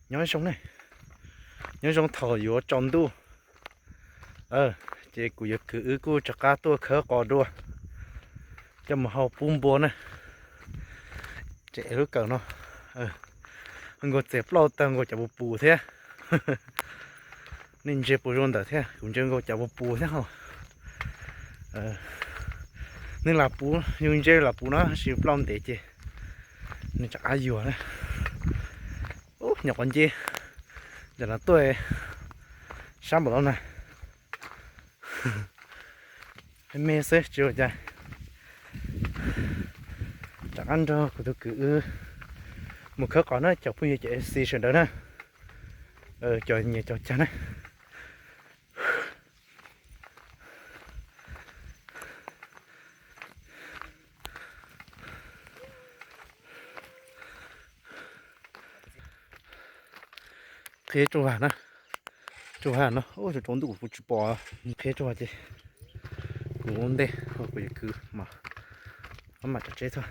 nhói sống này nhói sống thở yếu tròn đu chị cụ giật cứ cụ cho cá tua khớ cò đua cho mà hậu bùm bùa này chị lúc cỡ nó anh có dẹp lâu tầng có chả bù bù thế nên dẹp bù rôn thế cũng chưa có chả bù bù thế không nên là bù nhưng chơi là bù nó chỉ plong để chị nên chắc ai vừa này nhọc anh chị giờ là tôi sáng bữa này hay mê sẽ chưa chạy chắc ăn cho của tôi cứ một khớp có nó chọc bây giờ chạy xì sườn đó nè cho nhiều cho chán này thế cho hà nó ôi trời trốn đủ chụp bò thế cho chị cũng ổn đấy hoặc là cứ mà chả chết thôi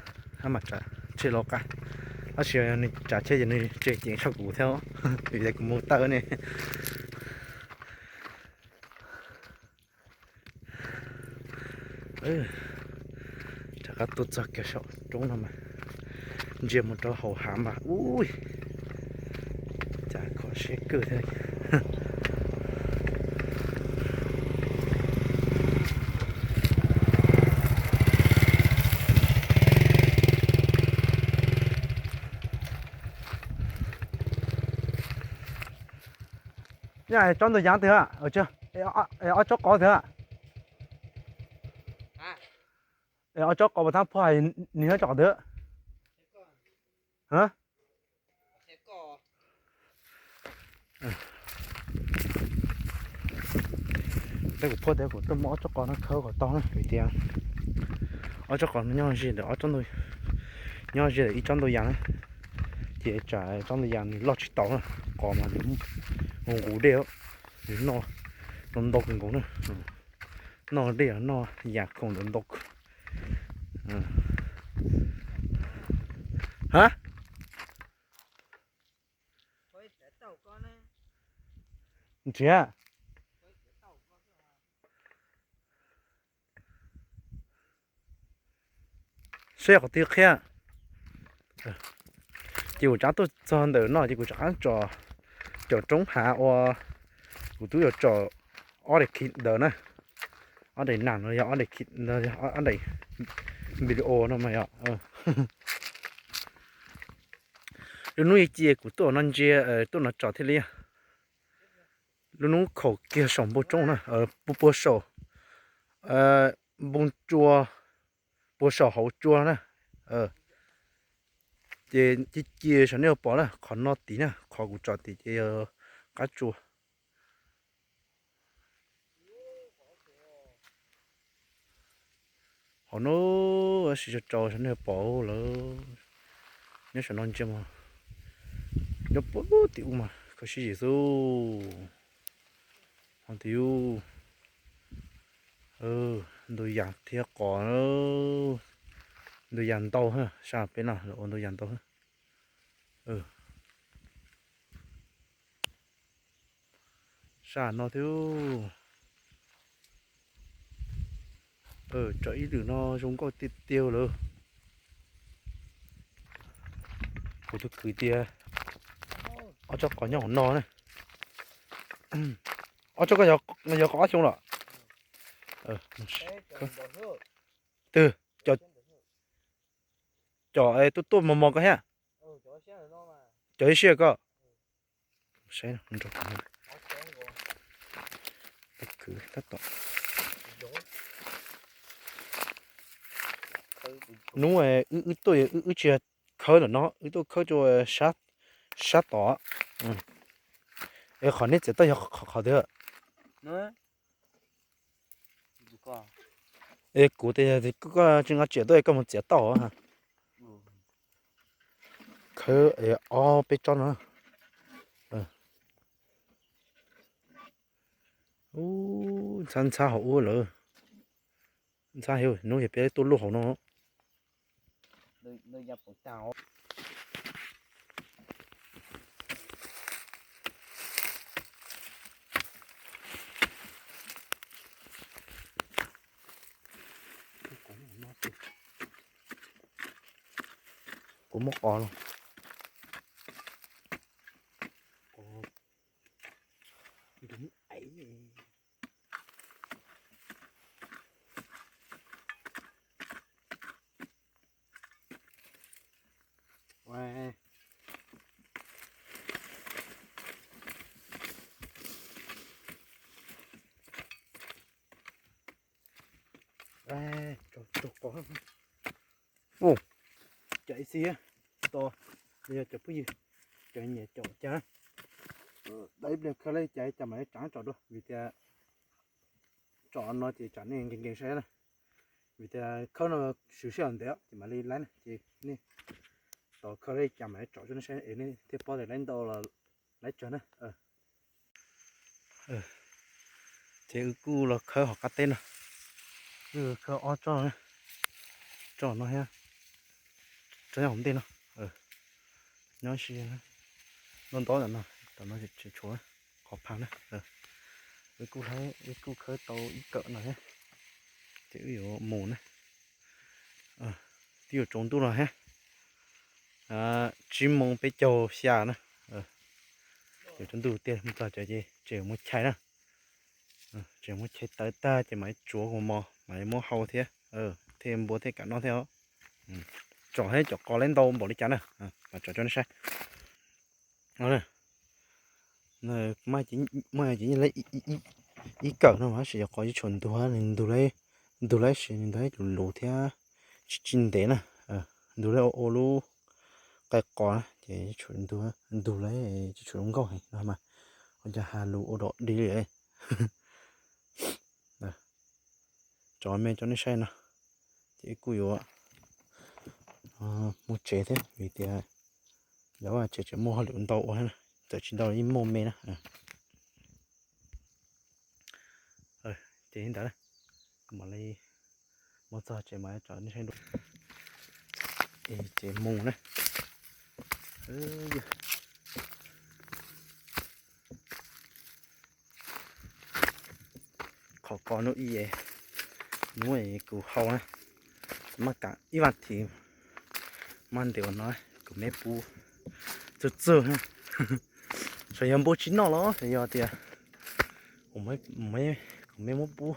mà chả chết lo cả chỉ này chả chết gì này chết chỉ cho cụ theo vì vậy cũng mua tơ này chả có tốt cho cái sọ trốn nào mà chỉ một trò hậu hàm mà ui chả có sẽ cứ thế này trong thời gian thế ạ ở chưa ở chỗ có thế ạ ở chỗ có một thằng phải nhớ chỗ thế hả đây của đây của tôi mỏ chỗ có nó khâu của to này vì tiền ở chỗ có nó nhau gì để ở trong tôi nhau gì để ít trong tôi giang này chỉ trả trong tôi giang thì lót chỉ tao còn mà ngủ ngủ đeo nó độc cũng nữa nó đeo nó giặc không độc hả chị à xe có tiếc kia chỉ có tôi cho đỡ nó chỉ có cho trống hạ or của tôi cho ở đây kít đỡ nè ở đây nặng rồi ở đây kít ở đây video nó mày lúc nuôi chia của tôi nó chia tôi nó cho thế liền lúc nó khẩu kia sống bố trống nè bố sầu bông chua bố sầu hậu chua nè chia cho nên bỏ là còn nó tí nè khó của cho tí cá chua họ nó chỉ cho nên bỏ là nhớ cho nó chưa mà nhớ bỏ tiểu mà có gì đâu hoàn tiểu đôi giàn thiệt còn đôi giàn to ha sao bên nào là đôi giàn to ha sao nó thiếu cho ít được nó chúng có tiêu rồi của tôi cười tia ở cho có nhỏ no này ở cho cái nhỏ có chung rồi từ cho tôi mò cái ha cho xe cơ xe không cho cứ tắt tỏ đúng rồi tôi chưa khơi là nó tôi khơi cho sát tỏ khỏi nít sẽ tôi khỏi được cụ thì có chừng có chuyện tôi có một chuyện tỏ hả khơi bên trong nó chân xa hậu rồi xa hiểu nó hiệp bé tôi lúc hậu nó nơi nhập của tàu กูมกอluôn đúng ấy wow chụp có ô chạy xe to bây giờ chụp cái gì chạy nhẹ chọn cha đấy bây giờ lấy chạy chậm lại trắng chọn đâu vì thế chọn nó chỉ chọn nên kinh xe này vì thế không nó sửa sửa được thì mà lấy này thì nè to không lấy chậm lại chọn cho nó xe này thì bao giờ lên đâu là lấy chọn này thì cứ là khơi học cái tên rồi khơi ó cho nó ha cho nó không tên đâu nó xí nó to là nó tao nó chỉ chúa khó phăng đấy với cô thấy với cô khơi tàu ít cỡ này ha thì ví dụ mù này tiêu trống tu rồi ha chim mông bé trâu xà nữa tiêu trống tu tiền một giờ chơi một chai nữa chơi một chai tới ta chơi máy chúa của mò máy mò hậu thế thêm bố thế cả nó theo chọn hết chọn có lên đâu bỏ đi chắn này và chọn cho nó sai đó này mai chỉ lấy ý cỡ nó mà sẽ có cái chuẩn đồ nên đồ lấy sẽ nên thấy lù theo chín đến nè đồ lấy ô lú cái cỏ thì chuẩn đồ lấy chuẩn câu này mà còn cho hà lù ô độ đi đấy chọn men cho nó sai nè thì cùi ạ một chế thế vì thì đó là chế mua lượng tàu ha tại chỉ tàu im mồm nè chế hiện tại mà lấy một giờ chế máy chọn nó sai được chế mù này khó có nó y vậy nuôi củ hậu này mà cả ít vặt thì man đều nói của mấy bu chưa ha rồi em bố chín nó đó thì giờ thì mấy mốt bu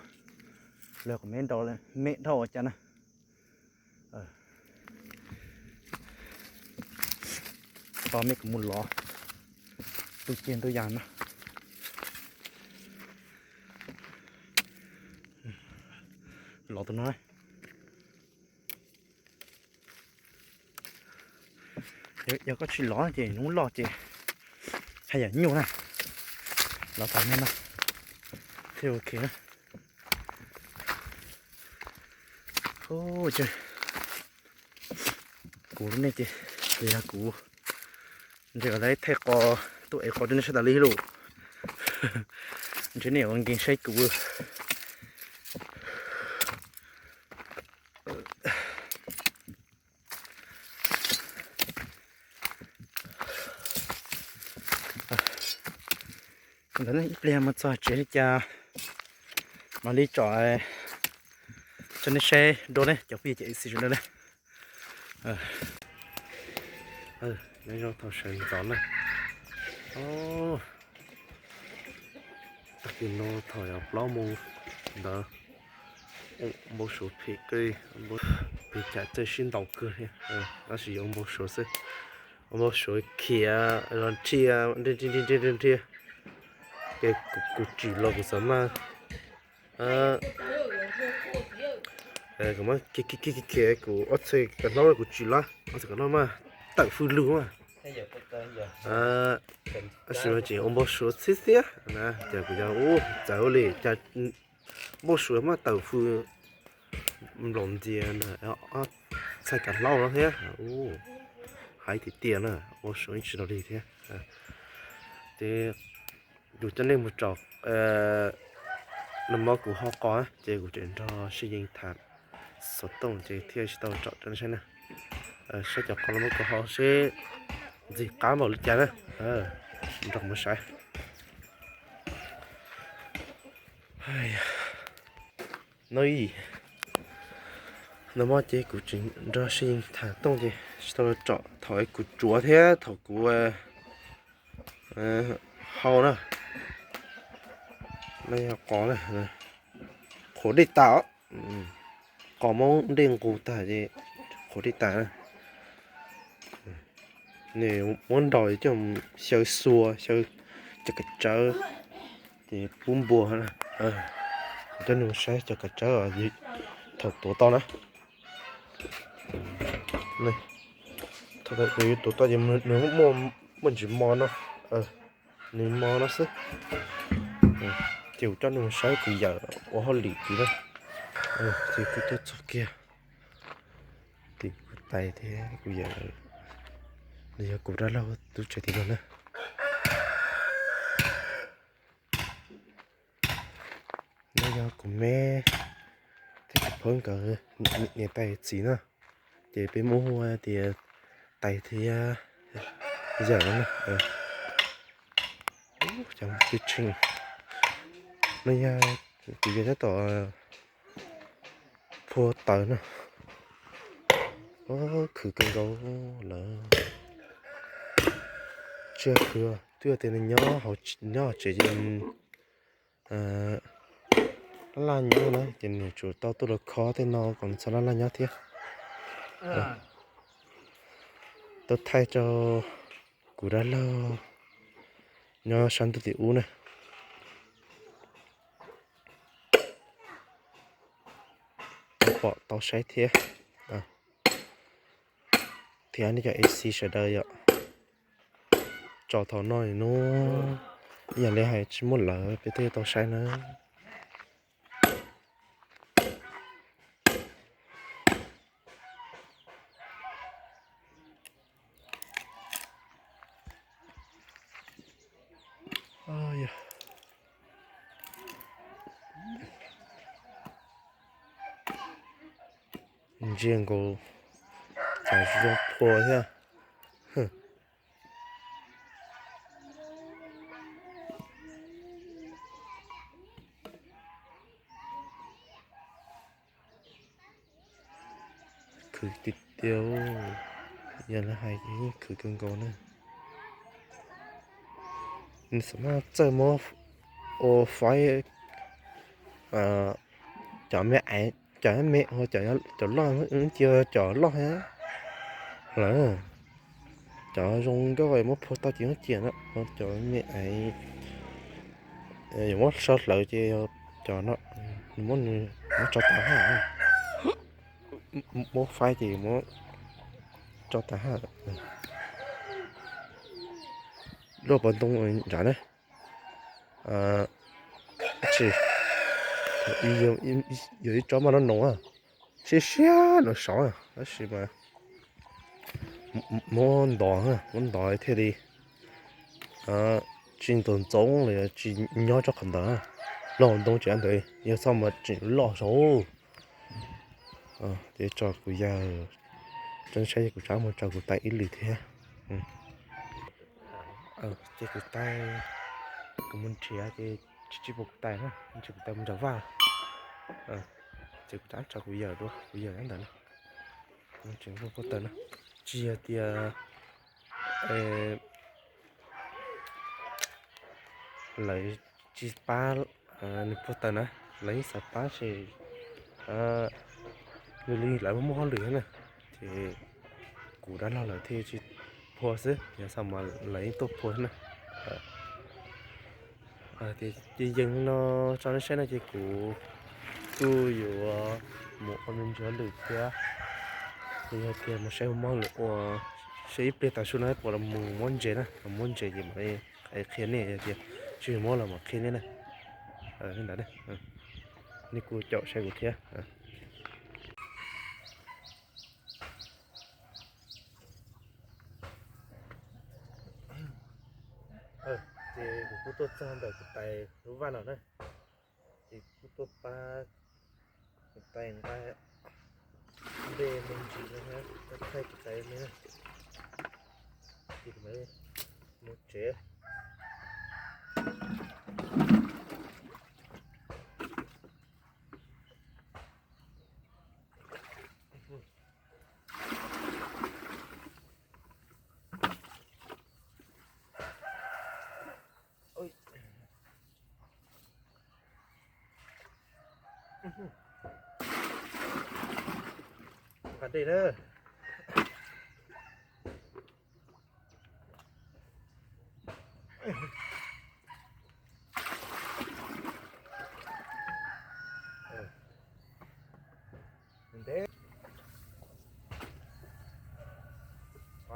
lừa của mấy đầu lên mấy đầu cho nè tao mấy cũng muốn lò tôi chiên tôi dàn nè lò tôi nói giờ có chuyện lò gì nó lò gì hay là nhiều nè lò tạm nên nè thì ok nè ôi trời cú này chị đây là cú giờ lấy thay co tụi có đến sẽ là lý luôn chứ nếu anh kinh say cú đó là ít mà cho chế cha mà đi chọi cho nên xe đồ này cho bây giờ sử dụng đây đây rồi thao sợi gió này đặc biệt nó thổi ở bao mù đó một số phía cây một bị chặt chơi xin đầu cơ này nó sử dụng một số kia rồi chia trên cái cục chỉ lọc của sớm mà cái mà cái của ớt xay cái nó của chỉ lá cái nó mà tự phu lưu mà sử dụng ông bố số xí xí nè giờ bây giờ cháu lì cha bố số mà tự phu lồng tiền nè xay cả lâu đó thế hay thì tiền nè bố số chỉ đâu đi thế thì dù cho nên một trò nằm mơ của họ có chế của chuyện cho sử dụng thảm số tổng chế theo sự tàu trọ cho nên sẽ cho con một của họ sẽ gì cá một lít chén trong một sai nói gì nằm mơ chế của chuyện cho sử dụng thảm tổng chế tôi chọn thổi củ chúa thế thổi củ hầu nè đây có này khổ đi tạo có mong đen củ tả gì khổ đi tả này nếu muốn đòi trong sơ xua sơ cho cái chớ thì bún bùa nè cho nên sẽ cho cái chớ ở gì thật tổ to nữa này thôi thì tổ to gì nếu mua mình chỉ mua nó nên mua nó sức chiều cho nên sẽ cũng giờ ở hơi lì tí đó thì cứ tốt cho kia thì tay thế cũng giờ bây giờ cũng đã lâu tôi chạy thì nữa bây giờ cũng mẹ thì phun cả nhẹ tay gì nữa thì bên mua thì tay thì giờ nữa chẳng biết chừng bây giờ thì giờ tỏ phô tờ nữa khử cân gấu là chưa cửa tuy thì nhỏ chỉ là nhỏ nữa thì chủ tao tôi được khó thì nó còn sao là nhỏ thế tôi thay cho củ đá lo nhỏ sáng tôi thì uống này bỏ tao sấy thế thì anh cho AC sẽ đây ạ cho thằng nói nó giờ lấy hay chỉ muốn lỡ bây giờ tao sấy nữa riêng cô phải dùng phô thế khử tịt tiêu giờ là hai cái khử cân cô nữa你什么这么我发现chọn mẹ ấy chọn mẹ hoặc chọn lo chưa chọn lo hết là chọn dùng cái vậy mất phụ tao chỉ nói chuyện đó chọn mẹ ấy mất sót lợi chứ chọn nó muốn nó cho ta hả mất phải gì mất cho ta hả lúc bọn tung trả đấy chỉ有一招嘛，nó浓啊，是虾nó少啊，那是嘛，muốn đòi thế đi, chuyện tuần trống là chuyện nhỏ cho khẩn đó, lo đông chuyện đấy, nhưng sao mà chuyện lo số, để cho cụ già, chân xe cụ cháu một cho cụ tay ít lì thế, chứ cụ tay, cụ muốn chia thì chỉ buộc tay thôi, chỉ cụ tay muốn trở vào. Chỉ có cho bây giờ thôi, bây giờ anh chuyện không có tên chia thì lấy chi ba nếp tên á lấy sập ba thì người lại mua hoa lửa này thì củ đã lo lại thì chỉ phô xứ giờ sao mà lấy tốt phô này thì dừng nó cho nó sẽ là chỉ củ tôiอยู่một con mình chơi lửa kia thì một xe món lửa xe ít bê ta xuống này bỏ làm món gì nè món gì gì mà cái kia này thì chỉ món là một kia này cái đó nàyนี่กูเจาะใช้กูเทียthìกูตัวจานแบบกูไปรู้ว่าหน่อยนะthìกูตัวปลากูไปไปเบมันจีนะฮะก็ใช้กูไปไหมนะจีไหมมุดเจ๊ เด้อเด้อเด้อไป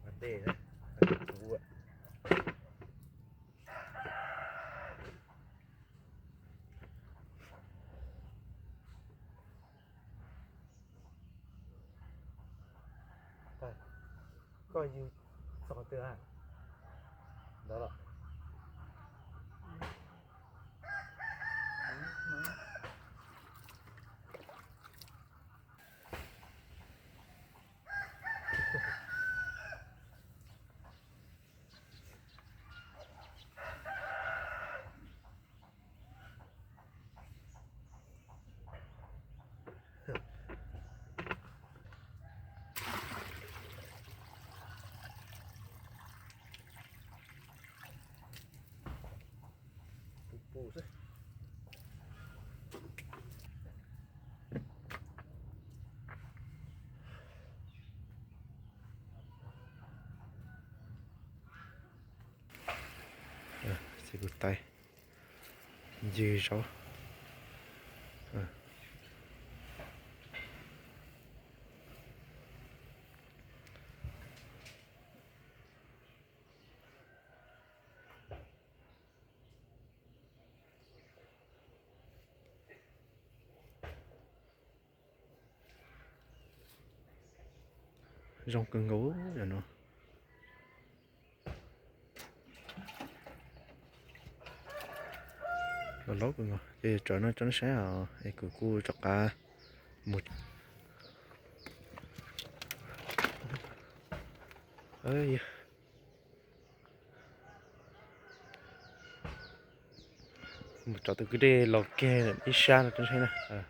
มาเต้นะดูอ่ะก็ยืน2เตือแล้วหรอปูสิc'est good tay dư cháu rong cưng gấu rồi nó nó lót rồi cái chỗ nó sẽ à cái cu chọc cá một ơi một chỗ từ cái đê lọt kè ít xa là trên xe này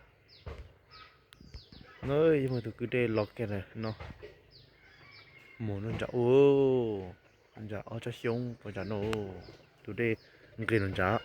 nơi mà từ cái đê lọt kè này nó muốn nó chả ô nó chả ở cho xong và chả nó từ đê người nó chả